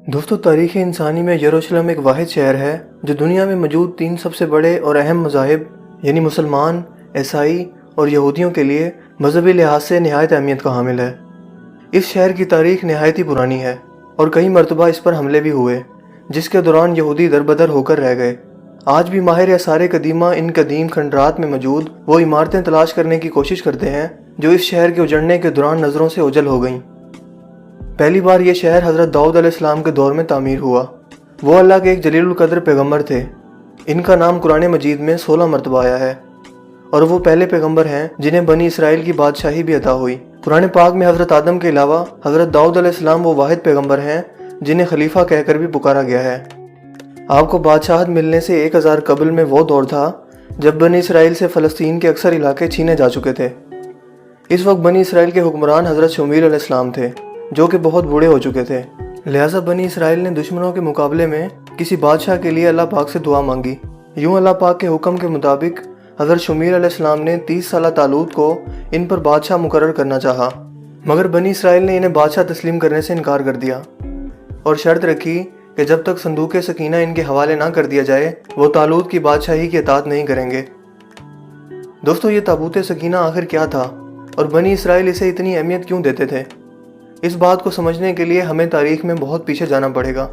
دوستو تاریخ انسانی میں یروشلم ایک واحد شہر ہے جو دنیا میں موجود 3 سب سے بڑے اور اہم مذاہب یعنی مسلمان، عیسائی اور یہودیوں کے لیے مذہبی لحاظ سے نہایت اہمیت کا حامل ہے۔ اس شہر کی تاریخ نہایت ہی پرانی ہے اور کئی مرتبہ اس پر حملے بھی ہوئے جس کے دوران یہودی دربدر ہو کر رہ گئے۔ آج بھی ماہر آثار قدیمہ ان قدیم کھنڈرات میں موجود وہ عمارتیں تلاش کرنے کی کوشش کرتے ہیں جو اس شہر کے اجڑنے کے دوران نظروں سے اوجھل ہو گئیں۔ پہلی بار یہ شہر حضرت داؤد علیہ السلام کے دور میں تعمیر ہوا۔ وہ اللہ کے ایک جلیل القدر پیغمبر تھے۔ ان کا نام قرآن مجید میں 16 مرتبہ آیا ہے اور وہ پہلے پیغمبر ہیں جنہیں بنی اسرائیل کی بادشاہی بھی عطا ہوئی۔ قرآن پاک میں حضرت آدم کے علاوہ حضرت داؤد علیہ السلام وہ واحد پیغمبر ہیں جنہیں خلیفہ کہہ کر بھی پکارا گیا ہے۔ آپ کو بادشاہت ملنے سے 1000 قبل میں وہ دور تھا جب بنی اسرائیل سے فلسطین کے اکثر علاقے چھینے جا چکے تھے۔ اس وقت بنی اسرائیل کے حکمران حضرت شمویل علیہ السلام تھے جو کہ بہت بوڑھے ہو چکے تھے، لہٰذا بنی اسرائیل نے دشمنوں کے مقابلے میں کسی بادشاہ کے لیے اللہ پاک سے دعا مانگی۔ یوں اللہ پاک کے حکم کے مطابق حضرت شمویل علیہ السلام نے 30 سالہ طالوت کو ان پر بادشاہ مقرر کرنا چاہا، مگر بنی اسرائیل نے انہیں بادشاہ تسلیم کرنے سے انکار کر دیا اور شرط رکھی کہ جب تک صندوق سکینہ ان کے حوالے نہ کر دیا جائے وہ طالوت کی بادشاہی کی اطاعت نہیں کریں گے۔ دوستو یہ تابوت سکینہ آخر کیا تھا اور بنی اسرائیل اسے اتنی اہمیت کیوں دیتے تھے؟ اس بات کو سمجھنے کے لیے ہمیں تاریخ میں بہت پیچھے جانا پڑے گا۔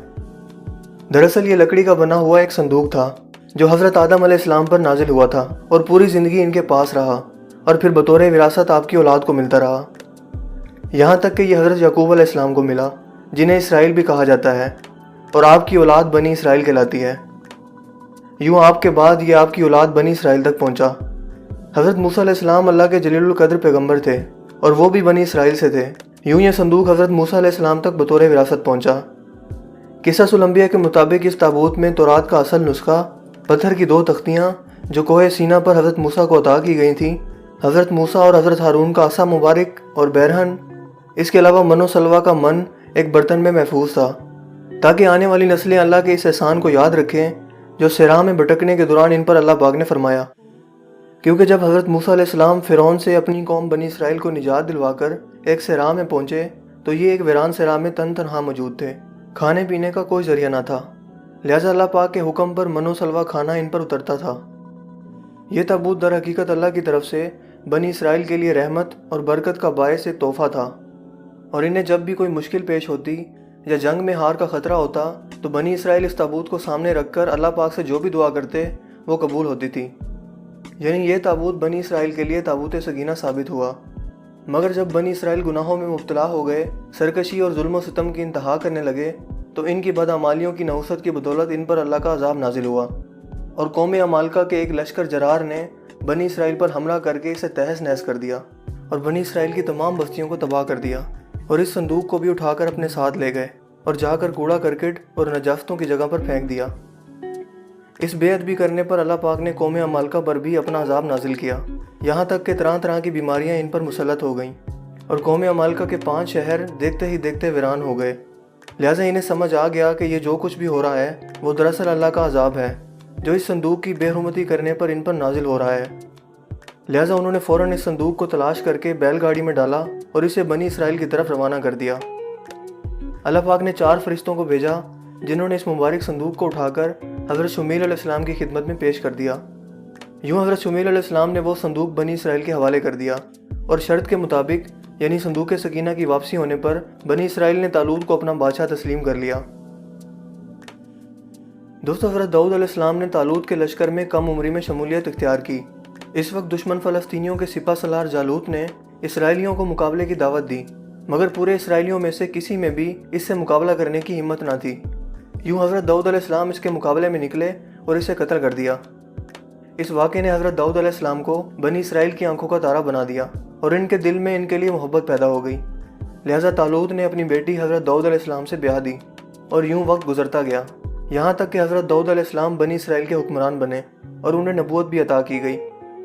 دراصل یہ لکڑی کا بنا ہوا ایک صندوق تھا جو حضرت آدم علیہ السلام پر نازل ہوا تھا اور پوری زندگی ان کے پاس رہا اور پھر بطور وراثت آپ کی اولاد کو ملتا رہا، یہاں تک کہ یہ حضرت یعقوب علیہ السلام کو ملا جنہیں اسرائیل بھی کہا جاتا ہے، اور آپ کی اولاد بنی اسرائیل کہلاتی ہے۔ یوں آپ کے بعد یہ آپ کی اولاد بنی اسرائیل تک پہنچا۔ حضرت موسیٰ علیہ السلام اللہ کے جلیل القدر پیغمبر تھے اور وہ بھی بنی اسرائیل سے تھے۔ یوں یہ صندوق حضرت موسیٰ علیہ السلام تک بطور وراثت پہنچا۔ قصص الانبیاء کے مطابق اس تابوت میں تورات کا اصل نسخہ، پتھر کی 2 تختیاں جو کوہ سینا پر حضرت موسیٰ کو عطا کی گئی تھیں، حضرت موسیٰ اور حضرت ہارون کا عصا مبارک اور بیرہن، اس کے علاوہ من و سلوہ کا من ایک برتن میں محفوظ تھا تاکہ آنے والی نسلیں اللہ کے اس احسان کو یاد رکھیں جو صحرا میں بھٹکنے کے دوران ان پر اللہ پاک نے فرمایا۔ کیونکہ جب حضرت موسیٰ علیہ السلام فرعون سے اپنی قوم بنی اسرائیل کو نجات دلوا کر ایک صحرا میں پہنچے تو یہ ایک ویران صحرا میں تنہا موجود تھے، کھانے پینے کا کوئی ذریعہ نہ تھا، لہٰذا اللہ پاک کے حکم پر من و سلوہ کھانا ان پر اترتا تھا۔ یہ تابوت در حقیقت اللہ کی طرف سے بنی اسرائیل کے لیے رحمت اور برکت کا باعث ایک تحفہ تھا، اور انہیں جب بھی کوئی مشکل پیش ہوتی یا جنگ میں ہار کا خطرہ ہوتا تو بنی اسرائیل اس تابوت کو سامنے رکھ کر اللہ پاک سے جو بھی دعا کرتے وہ قبول ہوتی تھی۔ یعنی یہ تابوت بنی اسرائیل کے لیے تابوت سکینہ ثابت ہوا۔ مگر جب بنی اسرائیل گناہوں میں مبتلا ہو گئے، سرکشی اور ظلم و ستم کی انتہا کرنے لگے تو ان کی بدعمالیوں کی نحوست کی بدولت ان پر اللہ کا عذاب نازل ہوا، اور قوم عمالقہ کے ایک لشکر جرار نے بنی اسرائیل پر حملہ کر کے اسے تہس نہس کر دیا اور بنی اسرائیل کی تمام بستیوں کو تباہ کر دیا، اور اس صندوق کو بھی اٹھا کر اپنے ساتھ لے گئے اور جا کر کوڑا کرکٹ اور نجاستوں کی جگہ پر پھینک دیا۔ اس بے ادبی کرنے پر اللہ پاک نے قوم عمالقہ پر بھی اپنا عذاب نازل کیا، یہاں تک کہ طرح طرح کی بیماریاں ان پر مسلط ہو گئیں اور قوم عمالقہ کے 5 شہر دیکھتے ہی دیکھتے ویران ہو گئے۔ لہٰذا انہیں سمجھ آ گیا کہ یہ جو کچھ بھی ہو رہا ہے وہ دراصل اللہ کا عذاب ہے جو اس صندوق کی بے حرمتی کرنے پر ان پر نازل ہو رہا ہے۔ لہٰذا انہوں نے فوراً اس صندوق کو تلاش کر کے بیل گاڑی میں ڈالا اور اسے بنی اسرائیل کی طرف روانہ کر دیا۔ اللہ پاک نے 4 فرشتوں کو بھیجا جنہوں نے اس مبارک صندوق کو اٹھا کر حضرت شمویل علیہ السلام کی خدمت میں پیش کر دیا۔ یوں حضرت شمویل علیہ السلام نے وہ صندوق بنی اسرائیل کے حوالے کر دیا، اور شرط کے مطابق یعنی صندوق سکینہ کی واپسی ہونے پر بنی اسرائیل نے طالوت کو اپنا بادشاہ تسلیم کر لیا۔ دوستو حضرت داؤد علیہ السلام نے طالوت کے لشکر میں کم عمری میں شمولیت اختیار کی۔ اس وقت دشمن فلسطینیوں کے سپہ سالار جالوت نے اسرائیلیوں کو مقابلے کی دعوت دی، مگر پورے اسرائیلیوں میں سے کسی میں بھی اس سے مقابلہ کرنے کی ہمت نہ تھی۔ یوں حضرت داؤد علیہ السلام اس کے مقابلے میں نکلے اور اسے قتل کر دیا۔ اس واقعے نے حضرت داؤد علیہ السلام کو بنی اسرائیل کی آنکھوں کا تارا بنا دیا اور ان کے دل میں ان کے لیے محبت پیدا ہو گئی، لہٰذا طالوت نے اپنی بیٹی حضرت داؤد علیہ السلام سے بیاہ دی، اور یوں وقت گزرتا گیا یہاں تک کہ حضرت داؤد علیہ السلام بنی اسرائیل کے حکمران بنے اور انہیں نبوت بھی عطا کی گئی۔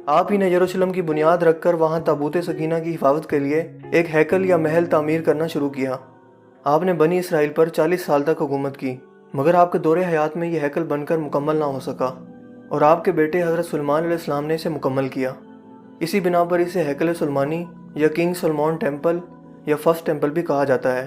آپ ہی نے یروشلم کی بنیاد رکھ کر وہاں تابوت سکینہ کی حفاظت کے لیے ایک ہیکل یا محل تعمیر کرنا شروع کیا۔ آپ نے بنی اسرائیل پر 40 سال تک حکومت کی، مگر آپ کے دور حیات میں یہ ہیکل بن کر مکمل نہ ہو سکا، اور آپ کے بیٹے حضرت سلیمان علیہ السلام نے اسے مکمل کیا۔ اسی بنا پر اسے ہیکل سلمانی یا کنگ سلمان ٹیمپل یا فرسٹ ٹیمپل بھی کہا جاتا ہے۔